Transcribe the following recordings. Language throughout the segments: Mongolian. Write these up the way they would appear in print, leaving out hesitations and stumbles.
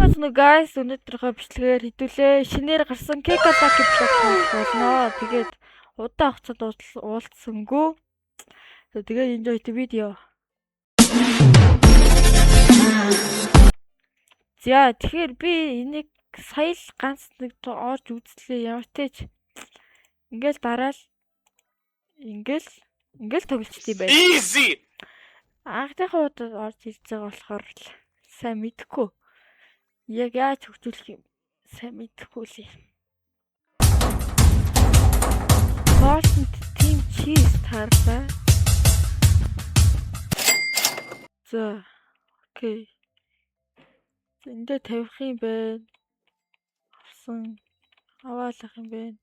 Ямаас нэг guys өнөөдрийнхөө бичлэгээр хэдүүлээ шинээр гарсан Kekalaki блог болно. Тэгээд удаан хугацаанд уулзсангүй. Тэгээд enjoy the video. За тэгэхээр би энийг сая л ганц нэг орж үзлээ. Ямар ч тач ингээл дараал ингээл тоглолцдгий байл. Easy. Анхныхаа удаад орж ирж байгаа болохоор сайн мэдэхгүй. Яг яаж хөгжүүлэх юм сайн мэдэхгүй лээ. Fortnite team cheese тарлаа. За окей. Эндээ тавих юм байна. Аваалах юм байна.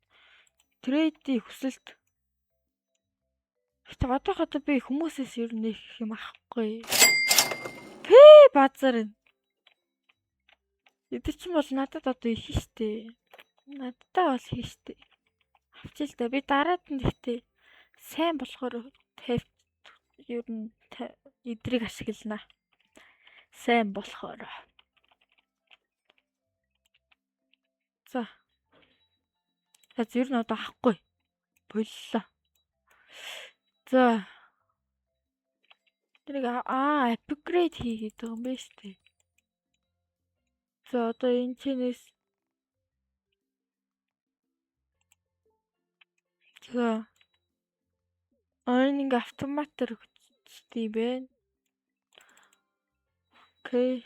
Трейдийн хүсэлт. Гэтэ одоо би хүмүүсээс ер нь их юм авахгүй. Базар энэ. Эдгээр чинь бол надад одоо их штэ. Надтай бол их штэ. Авчил та би дараад нь гэхдээ сайн болохоор тавь ер нь эдрийг ашиглана. Сайн болохоор. За. Ер нь одоо авахгүй. Боллоо. За. Тэрийг апгрейд хийгээд байгаа юм байна штэ. За одоо энэ чинээс за энэ автоматар хөгждөг юм байна. Окей.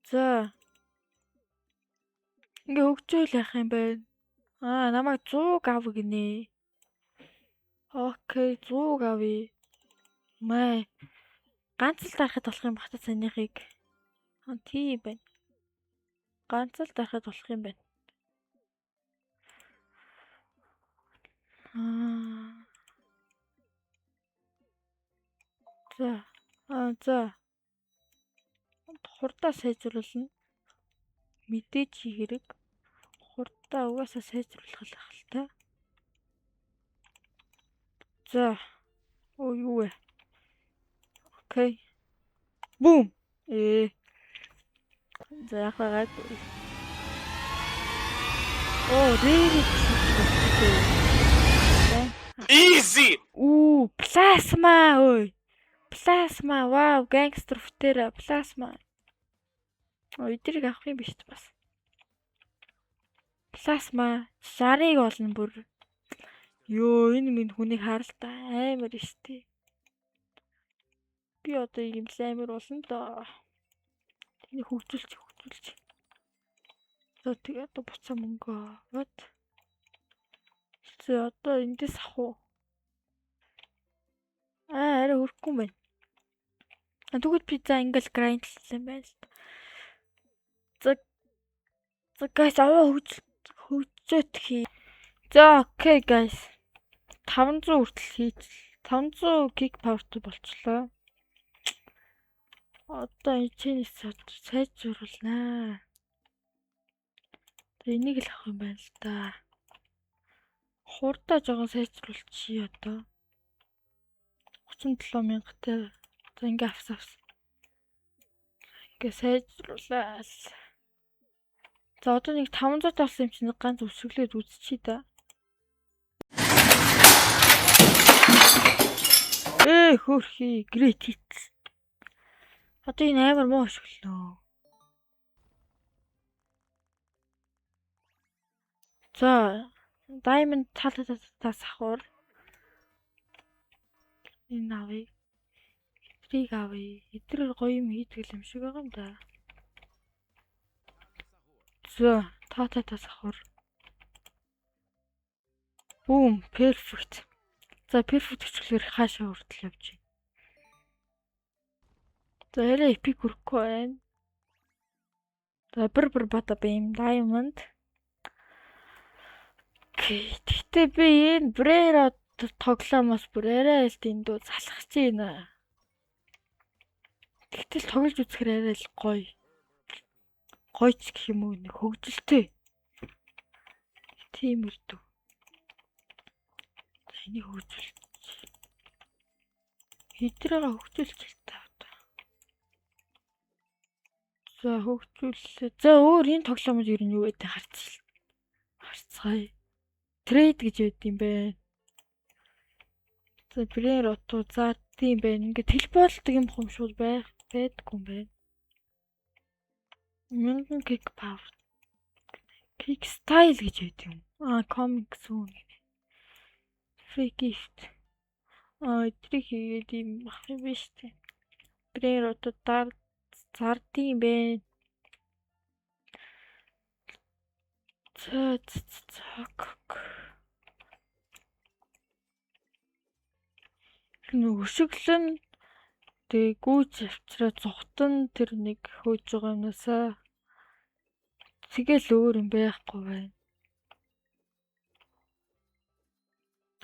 За. Ингээ хөгжөөл яах юм байна. Намайг 100 ав гинэ. Окей, 100 авъя. Май. Ганц л дарахад болох юм бахта санийхыг. Тийм байна. Ганц л дарахад болох юм байна. За. Хурдаа сайжруулна. Мэдээж хэрэг. Хурдаа угаасаа сайжруулах л ах л та. За. Юу вэ? Окей. Бум. За яхагаад. Easy. Плазма ой. Плазма. Вау, гангстер футера плазма. Эдрийг авах юм биш бас. Плазма 60-ыг олно бүр. Ёо, энэ минь хүнийг харалтаа амар штий. Би одоо ийм амар болно доо. Тэнийг хөгжүүлж. За тэгээ одоо буцаа мөнгө. What? За одоо эндээс авах уу? Арай өрөхгүй байна. Тэгвэл пизза ингээл грайндлсан байна л. За guys хөгжөөт хий. За окей guys. 500 хүртэл хийж 500 гиг павертай болчлоо. Одоо энэ чиний сайжруулнаа. Тэгээ энийг л авах юм байна л да. Хурдаа жоохон сайжруулчихъя одоо. 37,000-тай. За ингээ авсаа. Ингээ сайжруулаа. За одоо нэг 500 тавсан юм чинь ганц өсөглөөд үзчихье да. Хөрхи great hits. Одоо энэ амар муу ашигланаа. За diamond талаас авах. Энэ авъя. Эдрийг авъя. Эдрээр гоё юм хийдэг юм шиг байгаа юм да. За татаас авах. Boom, perfect. За perfect гэхлээр хаашаа хүртэл явж байна. За арай epic хүрхгүй байна. За бүр бата бим diamond. Гэхдээ би энэ Brera тоглоомоос бүр арай л дэндүү залхаж байна. Тэгтэл тоглож үзэхээр арай л гоё. Гойч гэх юм уу нэг хөгжилтэй. Тийм үрдүү. Энийг хөгжүүл. Хэдрээгээ хөгжүүлчих та одоо. За хөгжүүлээ. За өөр энэ тоглоомод ер нь юу гэдэг харцгаая. Трейд гэж байд юм бэ. За брээр отоо заардсан юм байна. Ингээ телепортдаг юм хумшуул байдгүй юм байна. 1000 kick power. Kick style гэж байд юм. Comic soon. Free gift. Эдрийг хийгээд юм бах юм биш үү? Брээр отоо заардсан юм байна. За. Өшөглөн тэгээ гүйж авчраа зогтон тэр нэг хөөж байгаа юмнасаа тэгэл өөр юм байхгүй байна.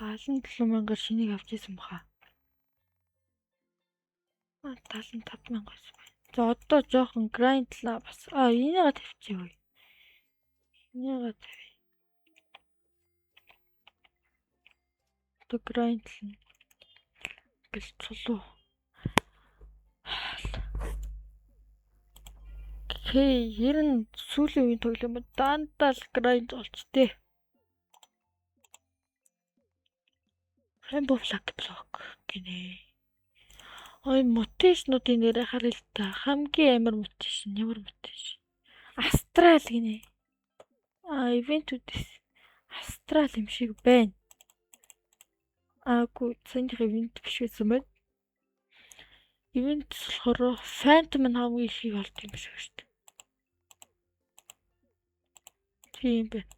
77,000-аар шинийг авч исэн баха. 75,000-аас байна. За одоо жоохон грайндлаа бас. Энийгээ тавьчихъя. Энийгээ тавь. Одоо грайндлна. Гэлцлүү. Ер нь сүүлийн үеийн тоглоомод дандаа л грайнд олч тээ. Rainbow Flag Block гинэ. Мутейшнуудын нэрээ харъя л та. Хамгийн амар мутейшн ямар мутейшн? Астрал гинэ. Ивентүүдээс Астрал юм шиг байна. Саяных ивент биш байсан байна. Ивент болохоор Phantom нь хамгийн их олд юм шиг шүү дээ. Тийм байна.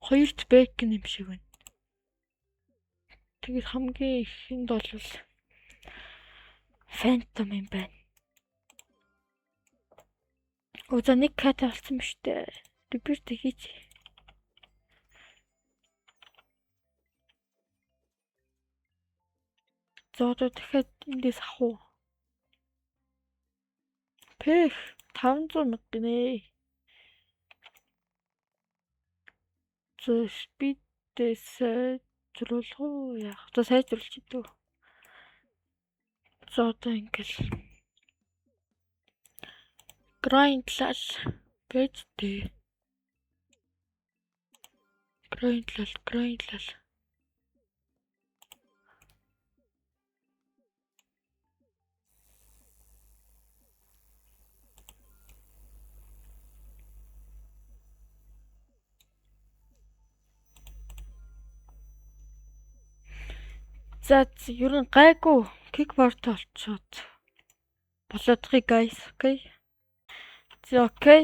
Хоёрт бэк юм шиг байна. Тэгээд хамгийн ихэнд бол Phantom юм байна. За нэг кат болсон биш үү? Репорт хийж. За одоо дахиад эндээс авах уу? Пэх 500 мянга гинэ. За спидээс сайжруулах уу яах? За сайжруулж идүү. За одоо ингээл грайндлал байж дээ. Грайндлал. За ер нь гайгүй кикборд олцоод болоодхыг guys, окей. За окей.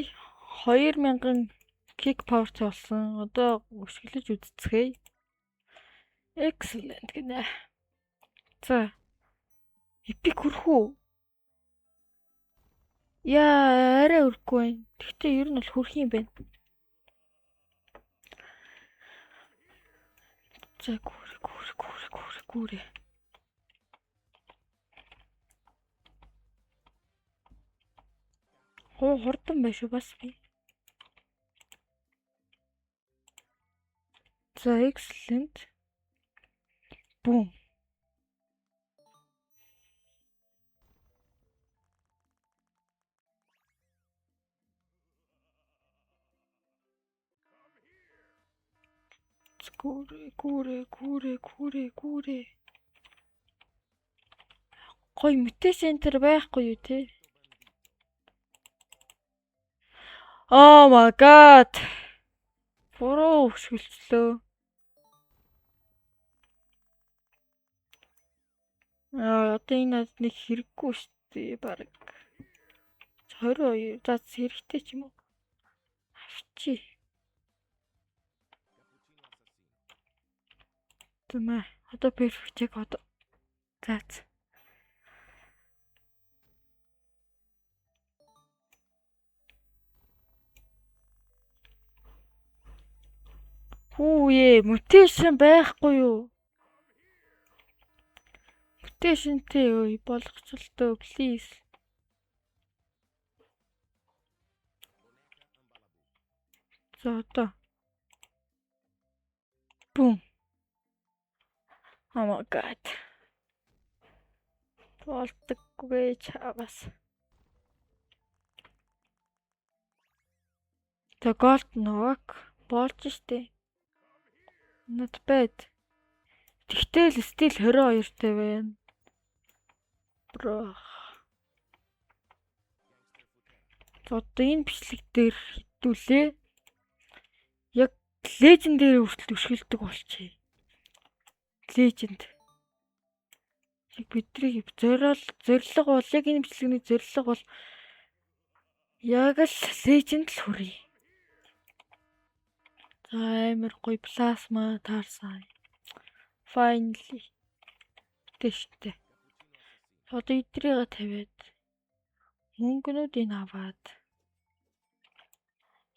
2000 kick power болсон. Одоо өшгөлөж үзцгээе. Excellent гинэ. За. Epic хүрэх үү? Арай өрөхгүй байна. Гэхдээ ер нь бол хүрэх юм байна. За гүүрээ. Хурдан байх шүү бас би. За excellent. Boom. Гүүрээ. Гой mutation центр байхгүй юу те? Oh my god. Буруу өшгөлчлөө. Одоо энэ нэг хэрэггүй шүү дээ баг. 22. За хэрэгтэй ч юм уу? Авчи. Тэмээ. Одоо perfect яг одоо. Заац. Mutation байхгүй юу? Mutationтэй болгоцолтой please. За одоо. Boom. Oh my god. Болдоггүй чаваас. За голд ног болж штэ. Not bad. Тэгтэл стил 22-тэй байна. Бро. Одоо энэ бичлэг дээр хитүүлээ. Яг леженд дээр хүртэл өшгөлдөг болчихъя. Леженд. Яг бидний зорилго бол яг энэ бичлэгний зорилго бол яг л леженд л хүрье. За амар гоё плазма таарсан. Finally. Тэштэй. Одоо идрийгээ тавиад мөнгнүүдийг аваад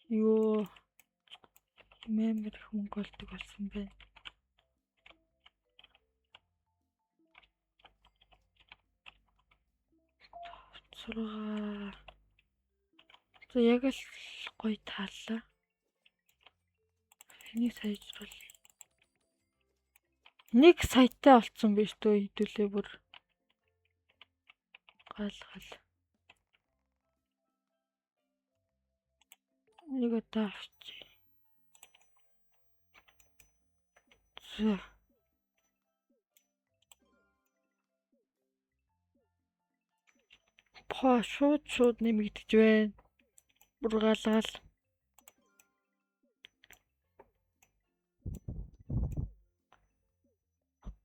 ёо мемэр хөнгө болдог болсон байна. Сургаа. За яг л гоё таалаа. Энийг сайжруулъя. Нэг саятай болцсон биш дөө хідүүлээ бүр. Гал. Нэг удаа авчи. За. Шууд нэмэгдэж байна. Бүр галгал.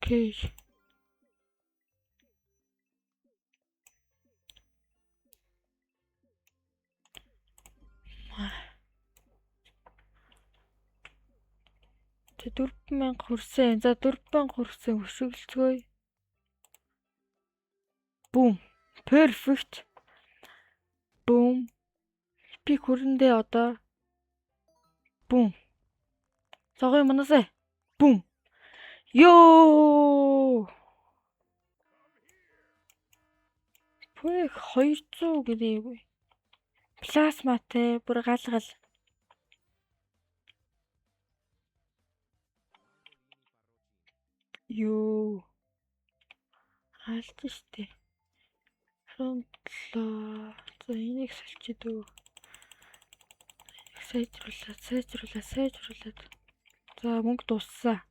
Окей. Тэ 4000 хүрсэн. За 4000 хүрсэн өшөглцгөөе. Бум. Perfect. Бум. Би хүрэндээ одоо. Бум. Цогой манасаа. Бум. Ёо. Пүрэг 200 гэдэг. Плазматай бүр галгал. Ёо. Алж штэ. Фронтлоо. За энийг салчид үү. Сайжруулаад. За мөнгө дууссан.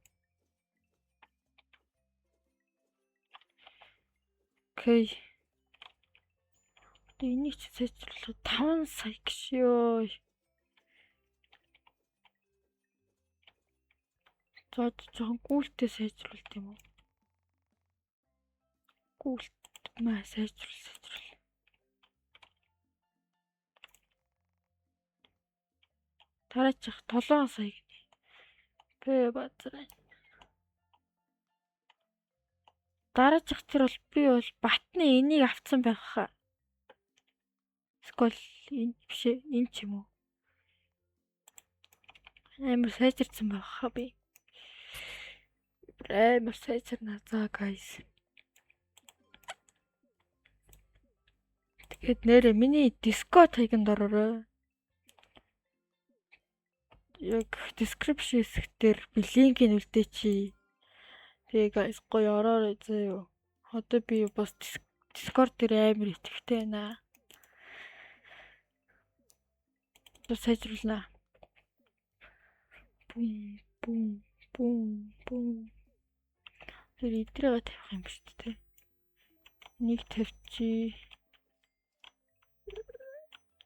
Окей. Энийг ч сайжруулаад 5 сая гэж ёо. За жоохон гүйлтэй сайжруулт юм уу? Гүйлт маа сайжруул. Тараачих 7 сая гэнэ. Бэ базар. Дараачих тэр бол би бол батны энийг авцсан байх хаа. Скол энэ биш энэ ч юм уу. Амар сайжирсан байх хаа би. Амар сайжирна за guys. Тэгээд нэрэ миний Discord хаянд ороорой. Яг description хэсгээр би линкийг үлдээчи. Тэгээ guys гоё ороорой заяа. Одоо би бас Discord дээр амар итгэвтэй байна. Одоо сайжруулнаа. Бум. Тэр идрээгээ тавих юм шүү дээ. Нэг тавьчи.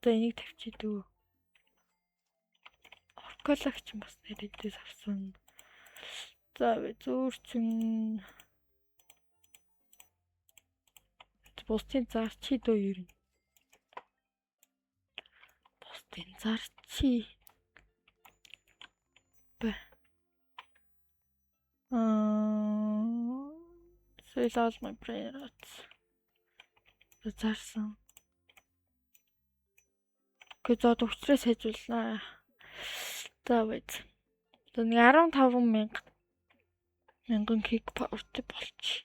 За энийг тавьчи дөө. Орколагч бас нэрэдээс авсан. За зөөрчөн. Бусдын зарчи дөө юу юм. Бусдын зарчи. Sell all my products. Зарсан. Гэхдээ зод өчрөө сайжруулнаа. За байц. За нэг 15,000 кик павертэй болчих.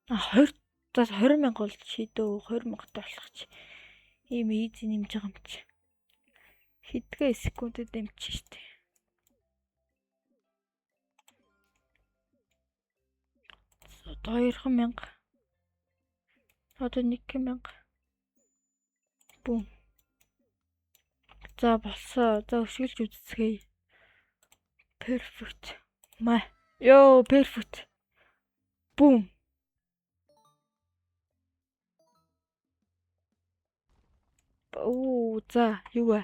А 20,000 бол шийдөө 20,000 болох чи. Ийм easy нэмж байгаа юм чи. Хэдгээ секундэд нэмчих штэ. Одоо 2,000. Одоо 1,000. Бум. За болсоо. За өшгөлж үзцгээе. Perfect. Маа. Ёо, perfect. Бум. Оо, за юу вэ?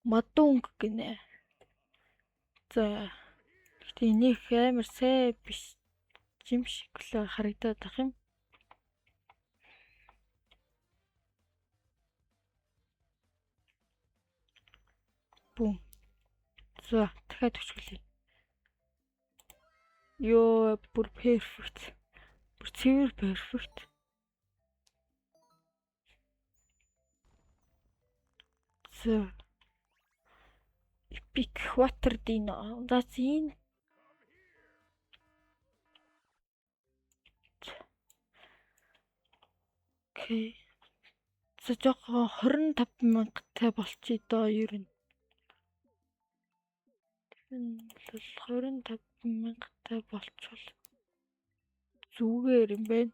Мадунг гинэ. За. Гэтэ энийг амар сайн биш юм шиг л харагдаад ах юм. Бум. За, дахиад өчгөлье. Ёо, бүр perfect. Бүр цэвэр perfect. За. Epic water dino. За энэ. Окей. За жоохон 25,000-тай болчих доо ер нь. Энэ бол 25,000-тай болчихвол зүгээр юм байна.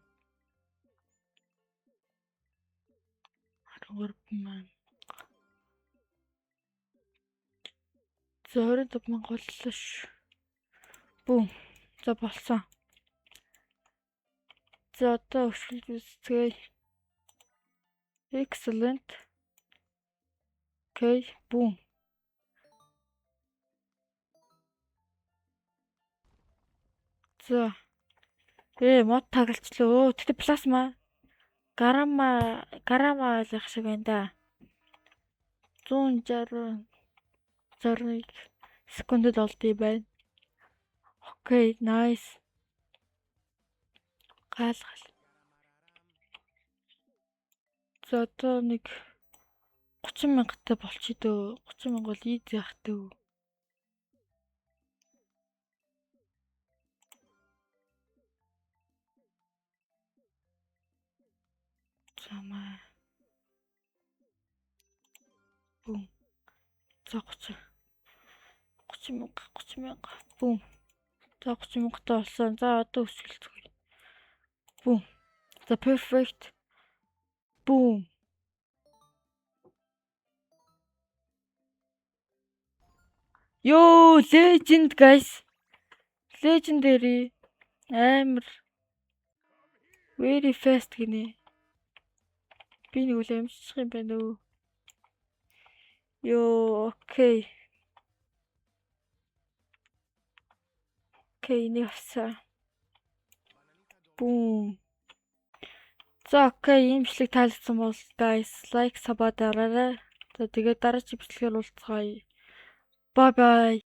13,000. За 25,000 боллоо ш. Бум. За болсон. За одоо өшгөлж үзцгээе. Excellent. Окей, бум. За. Мод тагалчлаа. Тэгтээ плазма. Гарама л их шиг байна да. 161 секундэд олдъё байна. Окей, nice. Гал. За одоо нэг 30,000-тай болчих дөө. 30,000 бол easy ах дөө. Замаа. Бум. За 30,000. Бум. За 30,000-тай болсон. За одоо өсгөлцгөө. Бум. За perfect. Бум. Ёо, legend guys. Legendary. Амар. Very fast гинэ. Би нэг үл амжчих юм байна уу? Ёо, окей. Окей, нэг авсаа. Бум. За окей, иймшлэг таалагдсан бол guys, like сабаа дараарай. За тэгээд дараагийн бичлэгээр уулзцгаая. Bye bye.